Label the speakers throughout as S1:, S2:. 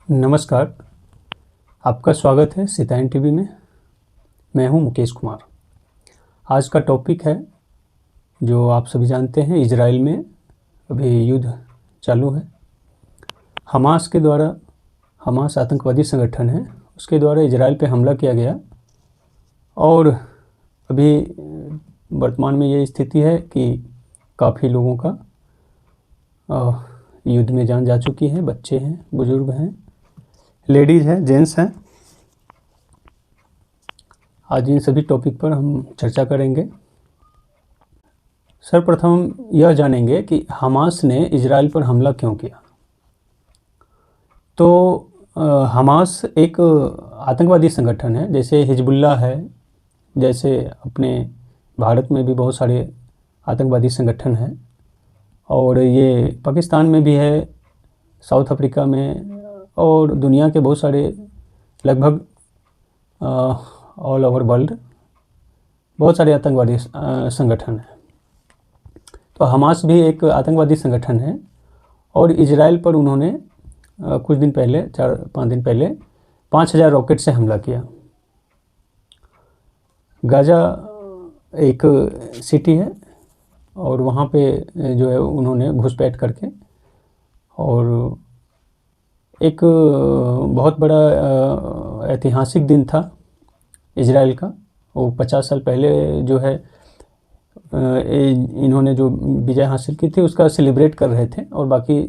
S1: नमस्कार, आपका स्वागत है सिताइन टीवी में। मैं हूं मुकेश कुमार। आज का टॉपिक है, जो आप सभी जानते हैं, इजराइल में अभी युद्ध चालू है। हमास के द्वारा, हमास आतंकवादी संगठन है, उसके द्वारा इजराइल पे हमला किया गया और अभी वर्तमान में ये स्थिति है कि काफ़ी लोगों का युद्ध में जान जा चुकी है। बच्चे हैं, बुजुर्ग हैं, लेडीज़ हैं, जेंट्स हैं। आज इन सभी टॉपिक पर हम चर्चा करेंगे। सर्वप्रथम यह जानेंगे कि हमास ने इजराइल पर हमला क्यों किया। तो हमास एक आतंकवादी संगठन है, जैसे हिजबुल्लाह है, जैसे अपने भारत में भी बहुत सारे आतंकवादी संगठन हैं और ये पाकिस्तान में भी है, साउथ अफ्रीका में और दुनिया के बहुत सारे, लगभग ऑल ओवर वर्ल्ड बहुत सारे आतंकवादी संगठन हैं। तो हमास भी एक आतंकवादी संगठन है और इजराइल पर उन्होंने कुछ दिन पहले, 4-5 दिन पहले 5000 रॉकेट से हमला किया। गाजा एक सिटी है और वहाँ पे जो है उन्होंने घुसपैठ करके, और एक बहुत बड़ा ऐतिहासिक दिन था इजराइल का। वो 50 साल पहले जो है इन्होंने जो विजय हासिल की थी उसका सेलिब्रेट कर रहे थे और बाकी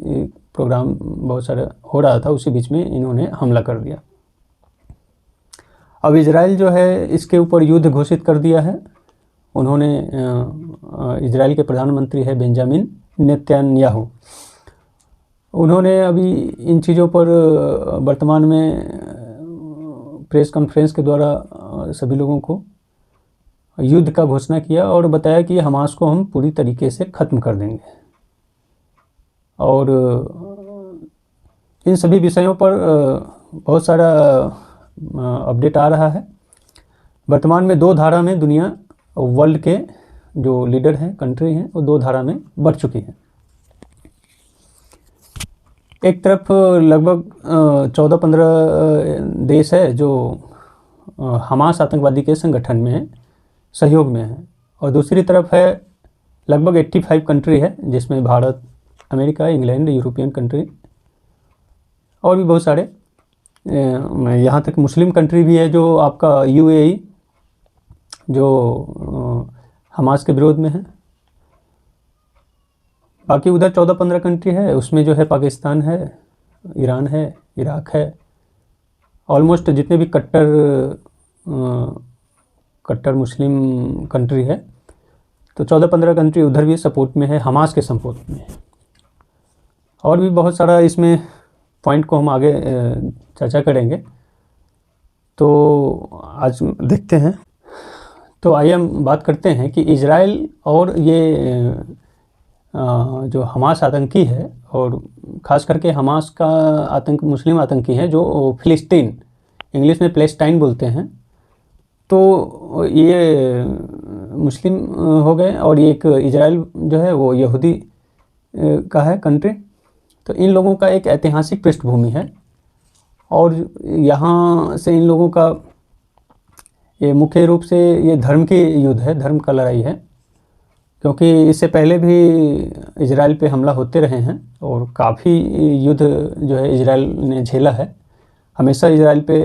S1: प्रोग्राम बहुत सारा हो रहा था, उसी बीच में इन्होंने हमला कर दिया। अब इजराइल जो है इसके ऊपर युद्ध घोषित कर दिया है। उन्होंने, इजराइल के प्रधानमंत्री है बेंजामिन नेतन्याहू, उन्होंने अभी इन चीज़ों पर वर्तमान में प्रेस कॉन्फ्रेंस के द्वारा सभी लोगों को युद्ध का घोषणा किया और बताया कि हमास को हम पूरी तरीके से ख़त्म कर देंगे। और इन सभी विषयों पर बहुत सारा अपडेट आ रहा है। वर्तमान में 2 धारा में दुनिया, वर्ल्ड के जो लीडर हैं, कंट्री हैं, वो 2 धारा में बढ़ चुकी हैं। एक तरफ लगभग 14-15 देश है जो हमास आतंकवादी के संगठन में सहयोग में है, और दूसरी तरफ है लगभग 85 कंट्री है, जिसमें Bharat, America, England, European country और भी बहुत सारे, यहाँ तक मुस्लिम कंट्री भी है, जो आपका यूएई, जो हमास के विरोध में है। बाकी उधर 14-15 कंट्री है, उसमें जो है पाकिस्तान है, ईरान है, इराक है, ऑलमोस्ट जितने भी कट्टर मुस्लिम कंट्री है, तो 14-15 कंट्री उधर भी सपोर्ट में है, हमास के सपोर्ट में है। और भी बहुत सारा इसमें पॉइंट को हम आगे चर्चा करेंगे। तो आज देखते हैं। तो आइए हम बात करते हैं कि इजराइल और ये जो हमास आतंकी है, और ख़ास करके हमास का आतंक मुस्लिम आतंकी है, जो फ़िलिस्तीन, इंग्लिश में पैलेस्टाइन बोलते हैं, तो ये मुस्लिम हो गए, और ये एक इजराइल जो है वो यहूदी का है कंट्री। तो इन लोगों का एक ऐतिहासिक पृष्ठभूमि है और यहाँ से इन लोगों का ये मुख्य रूप से ये धर्म की युद्ध है, धर्म का लड़ाई है, क्योंकि इससे पहले भी इजराइल पे हमला होते रहे हैं और काफ़ी युद्ध जो है इजराइल ने झेला है। हमेशा इजराइल पे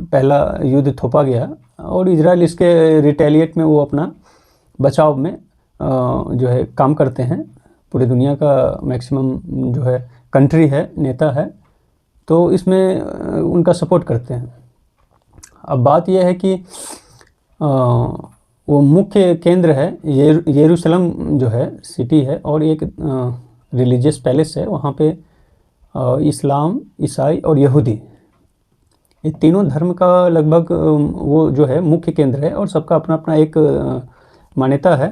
S1: पहला युद्ध थोपा गया और इजराइल इसके रिटेलिएट में वो अपना बचाव में जो है काम करते हैं। पूरी दुनिया का मैक्सिमम जो है कंट्री है, नेता है, तो इसमें उनका सपोर्ट करते हैं। अब बात यह है कि वो मुख्य केंद्र है यरूशलेम जो है सिटी है, और एक रिलीजियस पैलेस है वहाँ पे। इस्लाम, ईसाई और यहूदी, ये तीनों धर्म का लगभग वो जो है मुख्य केंद्र है, और सबका अपना अपना एक मान्यता है।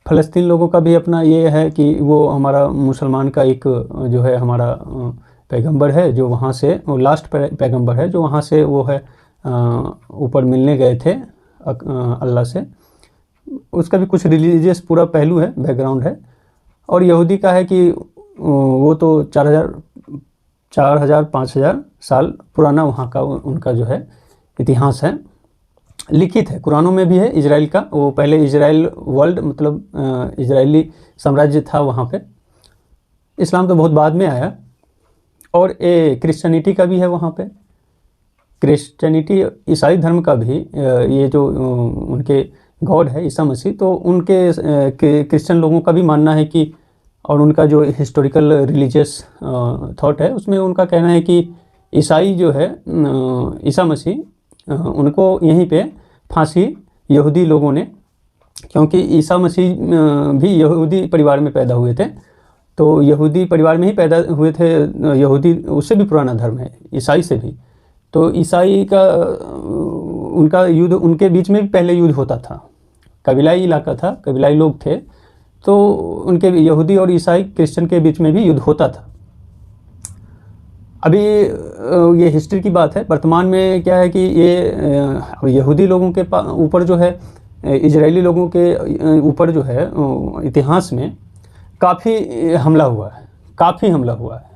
S1: फ़लस्तीन लोगों का भी अपना ये है कि वो हमारा मुसलमान का एक जो है हमारा पैगंबर है, जो वहाँ से, वो लास्ट पैगंबर है, जो वहाँ से वो है ऊपर मिलने गए थे अल्लाह से। उसका भी कुछ रिलीजियस पूरा पहलू है, बैकग्राउंड है। और यहूदी का है कि वो तो 4,000 5,000 साल पुराना वहाँ का उनका जो है इतिहास है, लिखित है, कुरानों में भी है इजराइल का। वो पहले इजराइल वर्ल्ड मतलब इजरायली साम्राज्य था वहाँ पे। इस्लाम तो बहुत बाद में आया। और क्रिश्चियनिटी का भी है वहाँ पे, क्रिश्चियनिटी ईसाई धर्म का भी। ये जो उनके गॉड है ईसा मसीह, तो उनके क्रिश्चियन लोगों का भी मानना है कि, और उनका जो हिस्टोरिकल रिलीजियस थॉट है उसमें उनका कहना है कि ईसाई जो है ईसा मसीह उनको यहीं पे फांसी यहूदी लोगों ने, क्योंकि ईसा मसीह भी यहूदी परिवार में पैदा हुए थे, तो यहूदी परिवार में ही पैदा हुए थे। यहूदी उससे भी पुराना धर्म है ईसाई से भी। तो ईसाई का उनका युद्ध, उनके बीच में भी पहले युद्ध होता था, कबीलाई इलाका था, कबीलाई लोग थे, तो उनके यहूदी और ईसाई क्रिश्चियन के बीच में भी युद्ध होता था। अभी ये हिस्ट्री की बात है। वर्तमान में क्या है कि ये यहूदी लोगों के ऊपर जो है, इजरायली लोगों के ऊपर जो है इतिहास में काफ़ी हमला हुआ है, काफ़ी हमला हुआ है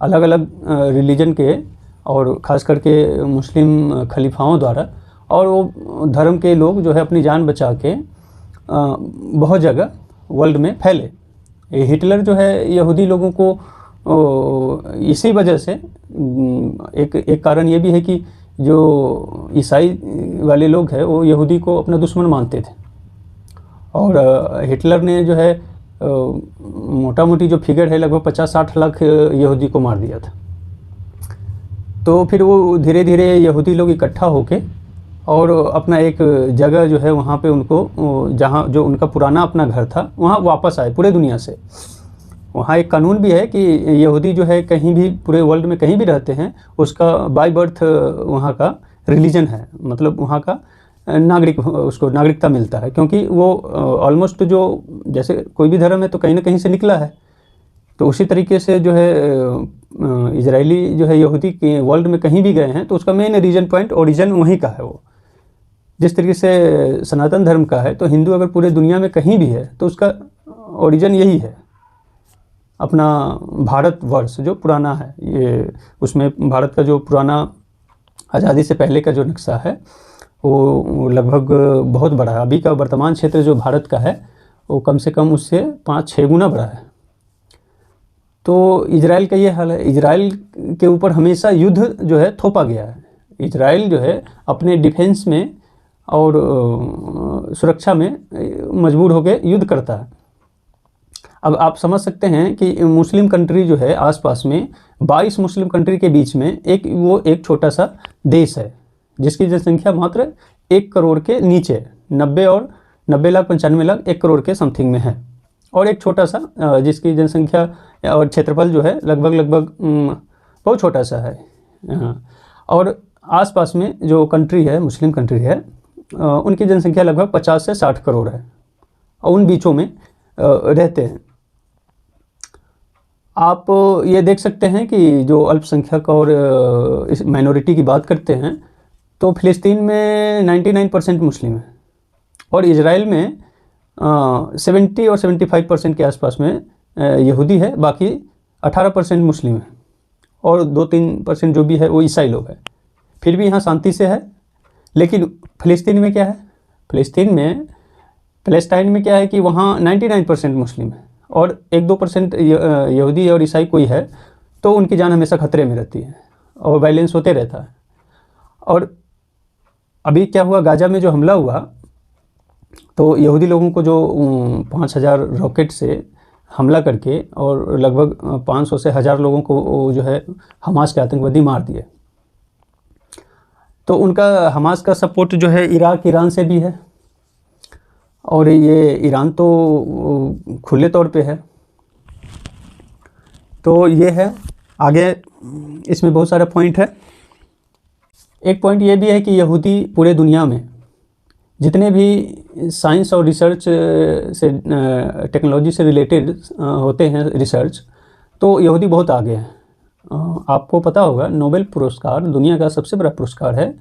S1: अलग अलग रिलीजन के, और ख़ास करके मुस्लिम खलीफाओं द्वारा। और वो धर्म के लोग जो है अपनी जान बचा के बहुत जगह वर्ल्ड में फैले। हिटलर जो है यहूदी लोगों को इसी वजह से, एक कारण ये भी है कि जो ईसाई वाले लोग हैं वो यहूदी को अपना दुश्मन मानते थे, और हिटलर ने जो है मोटा मोटी जो फिगर है लगभग 50-60 लाख यहूदी को मार दिया था। तो फिर वो धीरे धीरे यहूदी लोग इकट्ठा होके और अपना एक जगह जो है वहाँ पे उनको, जहाँ जो उनका पुराना अपना घर था वहाँ वापस आए पूरे दुनिया से। वहाँ एक कानून भी है कि यहूदी जो है कहीं भी पूरे वर्ल्ड में कहीं भी रहते हैं, उसका बाय बर्थ वहाँ का रिलीजन है, मतलब वहाँ का उसको नागरिकता मिलता है, क्योंकि वो ऑलमोस्ट जो जैसे कोई भी धर्म है तो कहीं ना कहीं से निकला है। तो उसी तरीके से जो है इजरायली जो है यहूदी के वर्ल्ड में कहीं भी गए हैं तो उसका मेन रीजन पॉइंट ओरिजिन वहीं का है। वो जिस तरीके से सनातन धर्म का है, तो हिंदू अगर पूरे दुनिया में कहीं भी है तो उसका ओरिजिन यही है, अपना भारतवर्ष जो पुराना है। ये उसमें भारत का जो पुराना आज़ादी से पहले का जो नक्शा है वो लगभग बहुत बड़ा है। अभी का वर्तमान क्षेत्र जो भारत का है वो कम से कम उससे 5-6 गुना बड़ा है। तो इजराइल का ये हाल है। इजराइल के ऊपर हमेशा युद्ध जो है थोपा गया है। इजराइल जो है अपने डिफेंस में और सुरक्षा में मजबूर होकर युद्ध करता है। अब आप समझ सकते हैं कि मुस्लिम कंट्री जो है आसपास में 22 मुस्लिम कंट्री के बीच में एक छोटा सा देश है जिसकी जनसंख्या मात्र 1 करोड़ के नीचे, 90 लाख 95 लाख 1 करोड़ के समथिंग में है, और एक छोटा सा जिसकी जनसंख्या और क्षेत्रफल जो है लगभग बहुत छोटा सा है। और आसपास में जो कंट्री है, मुस्लिम कंट्री है, उनकी जनसंख्या लगभग 50 से 60 करोड़ है, और उन बीचों में रहते हैं। आप ये देख सकते हैं कि जो अल्पसंख्यक और इस माइनॉरिटी की बात करते हैं तो फ़िलिस्तीन में 99% मुस्लिम है, और इजराइल में 70 और 75% के आसपास में यहूदी है, बाकी 18% मुस्लिम है, और 2-3% जो भी है वो ईसाई लोग हैं। फिर भी यहाँ शांति से है। लेकिन फ़िलिस्तीन में क्या है, फ़लस्तीन में क्या है कि वहाँ 99% मुस्लिम है और 1-2% यहूदी और ईसाई कोई है, तो उनकी जान हमेशा खतरे में रहती है और वायलेंस होते रहता है। और अभी क्या हुआ, गाजा में जो हमला हुआ तो यहूदी लोगों को जो 5,000 रॉकेट से हमला करके और लगभग 500 से 1,000 लोगों को जो है हमास के आतंकवादी मार दिए। तो उनका हमास का सपोर्ट जो है इराक, ईरान से भी है, और ये ईरान तो खुले तौर पे है। तो ये है। आगे इसमें बहुत सारे पॉइंट है। एक पॉइंट ये भी है कि यहूदी पूरे दुनिया में जितने भी साइंस और रिसर्च से टेक्नोलॉजी से रिलेटेड होते हैं रिसर्च, तो यहूदी बहुत आगे हैं। आपको पता होगा नोबेल पुरस्कार दुनिया का सबसे बड़ा पुरस्कार है,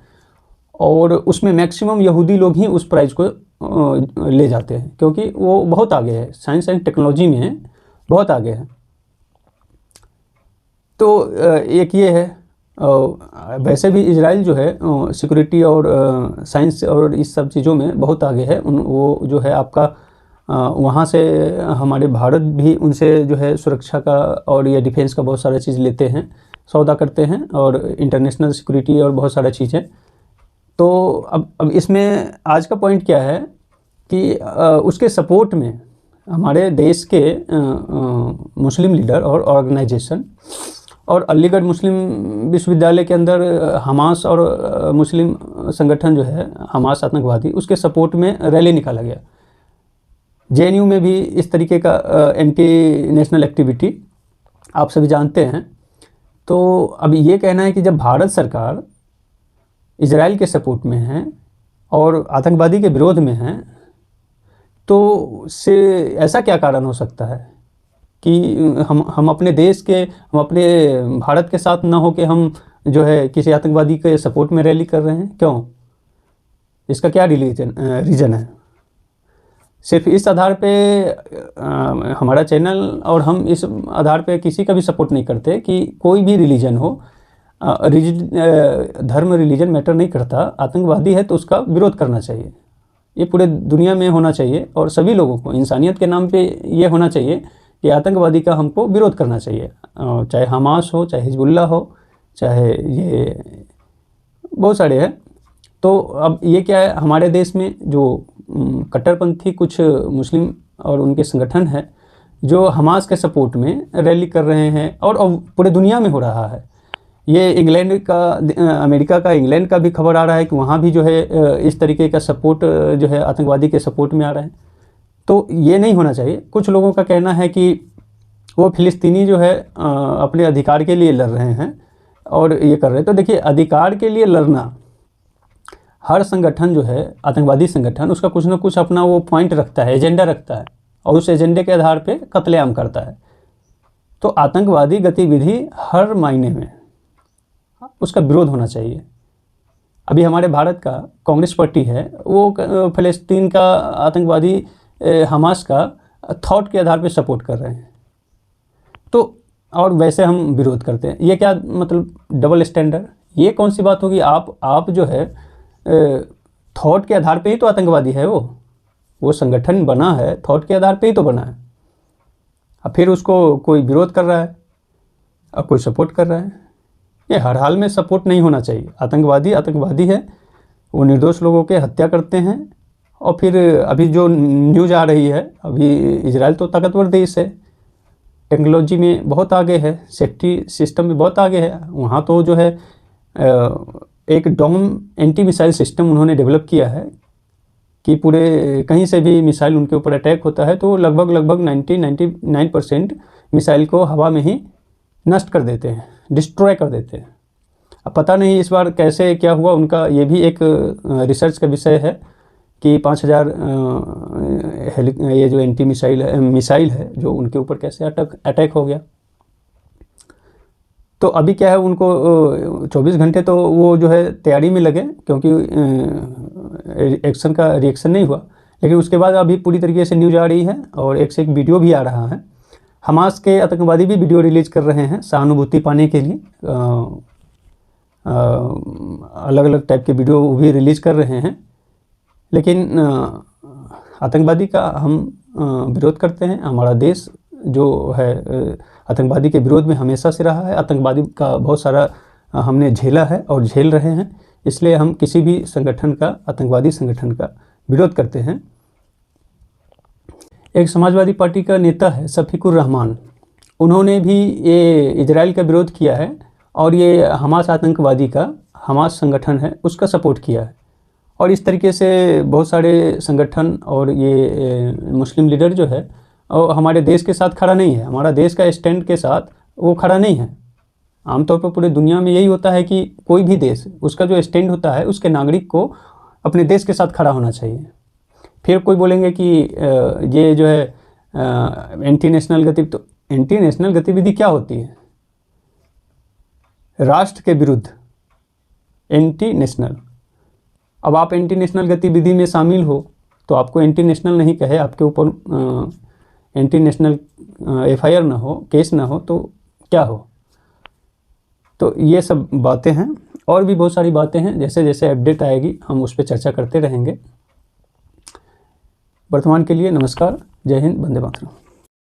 S1: और उसमें मैक्सिमम यहूदी लोग ही उस प्राइज़ को ले जाते हैं, क्योंकि वो बहुत आगे है, साइंस एंड टेक्नोलॉजी में बहुत आगे है। तो एक ये है। वैसे भी इजराइल जो है सिक्योरिटी और साइंस और इस सब चीज़ों में बहुत आगे है। वो जो है आपका वहाँ से हमारे भारत भी उनसे जो है सुरक्षा का और ये डिफेंस का बहुत सारा चीज़ लेते हैं, सौदा करते हैं, और इंटरनेशनल सिक्योरिटी और बहुत सारा चीज़ें। तो अब इसमें आज का पॉइंट क्या है कि उसके सपोर्ट में हमारे देश के मुस्लिम लीडर और ऑर्गेनाइजेशन और अलीगढ़ मुस्लिम विश्वविद्यालय के अंदर हमास और मुस्लिम संगठन जो है हमास आतंकवादी, उसके सपोर्ट में रैली निकाला गया। जेएनयू में भी इस तरीके का एंटी नेशनल एक्टिविटी आप सभी जानते हैं। तो अब ये कहना है कि जब भारत सरकार इजराइल के सपोर्ट में है और आतंकवादी के विरोध में है, तो से ऐसा क्या कारण हो सकता है कि हम अपने देश के, हम अपने भारत के साथ ना हो कि हम जो है किसी आतंकवादी के सपोर्ट में रैली कर रहे हैं? क्यों? इसका क्या रीज़न है? सिर्फ इस आधार पे हमारा चैनल और हम इस आधार पे किसी का भी सपोर्ट नहीं करते कि कोई भी रिलीजन हो, धर्म रिलीजन मैटर नहीं करता। आतंकवादी है तो उसका विरोध करना चाहिए, ये पूरे दुनिया में होना चाहिए और सभी लोगों को इंसानियत के नाम पे ये होना चाहिए कि आतंकवादी का हमको विरोध करना चाहिए, चाहे हमास हो, चाहे हिजबुल्लाह हो, चाहे ये बहुत सारे हैं। तो अब ये क्या है, हमारे देश में जो कट्टरपंथी कुछ मुस्लिम और उनके संगठन है जो हमास के सपोर्ट में रैली कर रहे हैं और पूरे दुनिया में हो रहा है। ये इंग्लैंड का, अमेरिका का, इंग्लैंड का भी खबर आ रहा है कि वहाँ भी जो है इस तरीके का सपोर्ट जो है आतंकवादी के सपोर्ट में आ रहा है। तो ये नहीं होना चाहिए। कुछ लोगों का कहना है कि वो फ़िलिस्तीनी जो है अपने अधिकार के लिए लड़ रहे हैं और ये कर रहे हैं। तो देखिए, अधिकार के लिए लड़ना, हर संगठन जो है आतंकवादी संगठन, उसका कुछ ना कुछ अपना वो पॉइंट रखता है, एजेंडा रखता है और उस एजेंडे के आधार पे कत्लेआम करता है। तो आतंकवादी गतिविधि हर मायने में उसका विरोध होना चाहिए। अभी हमारे भारत का कांग्रेस पार्टी है, वो फ़लस्तीन का आतंकवादी हमास का थॉट के आधार पे सपोर्ट कर रहे हैं। तो और वैसे हम विरोध करते हैं। ये क्या मतलब डबल स्टैंडर्ड? ये कौन सी बात होगी? आप जो है थॉट के आधार पे ही तो आतंकवादी है। वो संगठन बना है थॉट के आधार पे ही तो बना है। अब फिर उसको कोई विरोध कर रहा है और कोई सपोर्ट कर रहा है। ये हर हाल में सपोर्ट नहीं होना चाहिए। आतंकवादी है, वो निर्दोष लोगों के हत्या करते हैं। और फिर अभी जो न्यूज़ आ रही है, अभी इजराइल तो ताकतवर देश है, टेक्नोलॉजी में बहुत आगे है, सेफ्टी सिस्टम में बहुत आगे है। वहाँ तो जो है एक डोम एंटी मिसाइल सिस्टम उन्होंने डेवलप किया है कि पूरे कहीं से भी मिसाइल उनके ऊपर अटैक होता है तो लगभग 99% मिसाइल को हवा में ही नष्ट कर देते हैं, डिस्ट्रॉय कर देते हैं। अब पता नहीं इस बार कैसे क्या हुआ उनका, ये भी एक रिसर्च का विषय है कि 5000 ये जो एंटी मिसाइल है जो उनके ऊपर कैसे अटैक हो गया। तो अभी क्या है, उनको 24 घंटे तो वो जो है तैयारी में लगे, क्योंकि रिएक्शन नहीं हुआ। लेकिन उसके बाद अभी पूरी तरीके से न्यूज़ आ रही है और एक से एक वीडियो भी आ रहा है। हमास के आतंकवादी भी वीडियो रिलीज़ कर रहे हैं सहानुभूति पाने के लिए। अलग अलग टाइप के वीडियो भी रिलीज़ कर रहे हैं। लेकिन आतंकवादी का हम विरोध करते हैं। हमारा देश जो है आतंकवादी के विरोध में हमेशा से रहा है। आतंकवादी का बहुत सारा हमने झेला है और झेल रहे हैं। इसलिए हम किसी भी संगठन का, आतंकवादी संगठन का विरोध करते हैं। एक समाजवादी पार्टी का नेता है शफीकुर रहमान, उन्होंने भी ये इजराइल का विरोध किया है और ये हमास आतंकवादी का, हमास संगठन है उसका सपोर्ट किया है। और इस तरीके से बहुत सारे संगठन और ये मुस्लिम लीडर जो है और हमारे देश के साथ खड़ा नहीं है, हमारा देश का स्टैंड के साथ वो खड़ा नहीं है। आमतौर पर पूरे दुनिया में यही होता है कि कोई भी देश, उसका जो स्टैंड होता है उसके नागरिक को अपने देश के साथ खड़ा होना चाहिए। फिर कोई बोलेंगे कि ये जो है एंटी नेशनल गतिविधि, तो एंटी नेशनल गतिविधि क्या होती है? राष्ट्र के विरुद्ध एंटी नेशनल। अब आप एंटी नेशनल गतिविधि में शामिल हो तो आपको एंटी नेशनल नहीं कहे, आपके ऊपर एंटी नेशनल FIR ना हो, केस ना हो, तो क्या हो? तो ये सब बातें हैं, और भी बहुत सारी बातें हैं, जैसे जैसे अपडेट आएगी हम उस पर चर्चा करते रहेंगे। वर्तमान के लिए नमस्कार, जय हिंद, वंदे मातरम।